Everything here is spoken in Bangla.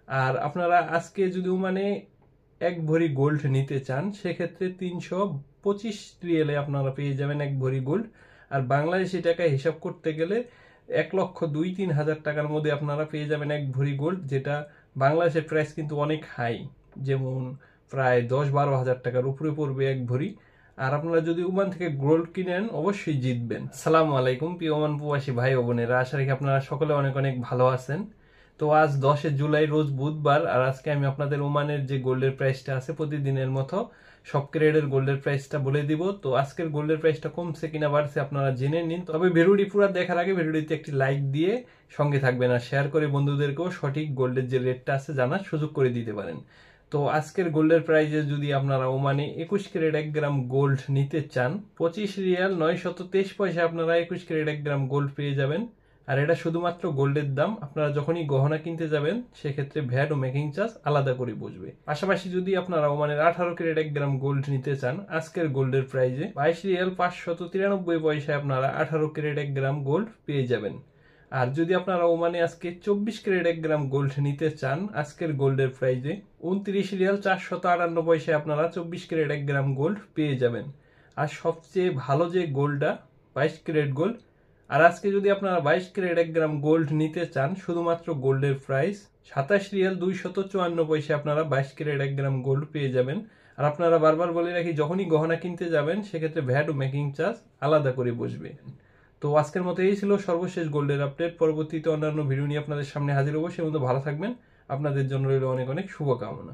আর আপনারা আজকে যদি ওমানে 1 ভরি গোল্ড নিতে চান সেক্ষেত্রে 325 রিয়ালে আপনারা পেয়ে যাবেন 1 ভরি গোল্ড। আর বাংলাদেশি টাকায় হিসাব করতে গেলে 1,02-3 হাজার টাকার মধ্যে আপনারা পেয়ে যাবেন 1 ভরি গোল্ড, যেটা বাংলাদেশের প্রাইস কিন্তু অনেক হাই, যেমন প্রায় 10-12 হাজার টাকার উপরে পড়বে 1 ভরি। আর আপনারা যদি ওমান থেকে গোল্ড কিনেন অবশ্যই জিতবেন। আসসালামু আলাইকুম প্রিয় ওমান প্রবাসী ভাই ও বোনেরা, আশা রাখি আপনারা সকলে অনেক অনেক ভালো আছেন। তো আজ 10 জুলাই রোজ বুধবার, আর আজকে আমি আপনাদের ওমানের যে গোল্ডের প্রাইসটা আছে প্রতিদিনের মতো সব ক্যারেটের গোল্ডের প্রাইসটা বলে দিব। তো আজকের গোল্ডের প্রাইসটা কমছে কিনা বাড়ছে আপনারা জেনে নিন। তবে ভিডিওটি পুরো দেখার আগে ভিডিওটিতে একটি লাইক দিয়ে সঙ্গে থাকবেন আর শেয়ার করে বন্ধুদেরকেও সঠিক গোল্ডের যে রেটটা আছে জানার সুযোগ করে দিতে পারেন। তো আজকের গোল্ডের প্রাইসে যদি আপনারা ওমানে 21 ক্যারেট 1 গ্রাম গোল্ড নিতে চান 25 রিয়াল 923 পয়সা আপনারা 21 ক্যারেট 1 গ্রাম গোল্ড পেয়ে যাবেন। আর এটা শুধুমাত্র গোল্ডের দাম, আপনারা যখনই গহনা কিনতে যাবেন সেক্ষেত্রে ভ্যাট ও মেকিং চার্জ আলাদা করে বসবে। পাশাপাশি যদি আপনারা ওমানের 18 ক্যারেট 1 গ্রাম গোল্ড নিতে চান আজকের গোল্ডের প্রাইসে 22 রিয়াল 593 পয়সায় আপনারা 18 ক্যারেট 1 গ্রাম গোল্ড পেয়ে যাবেন। আর যদি আপনারা ওমানে আজকে 24 ক্যারেট 1 গ্রাম গোল্ড নিতে চান আজকের গোল্ডের প্রাইসে 29 রিয়াল 458 পয়সায় আপনারা 24 ক্যারেট 1 গ্রাম গোল্ড পেয়ে যাবেন। আর সবচেয়ে ভালো যে গোল্ডটা 22 ক্যারেট গোল্ড, আর আজকে যদি আপনারা 22 ক্যারেট 1 গ্রাম গোল্ড নিতে চান শুধুমাত্র গোল্ডের প্রাইস 27 রিয়াল 254 পয়সা আপনারা 22 ক্যারেট 1 গ্রাম গোল্ড পেয়ে যাবেন। আর আপনারা বারবার বলে রাখি যখনই গহনা কিনতে যাবেন সেক্ষেত্রে ভ্যাট ও মেকিং চার্জ আলাদা করে বসবে। তো আজকের মতো এই ছিল সর্বশেষ গোল্ডের আপডেট। পরবর্তীতে অন্যান্য ভিডিও নিয়ে আপনাদের সামনে হাজির হবো, সে মতো ভালো থাকবেন। আপনাদের জন্য রইল অনেক অনেক শুভকামনা।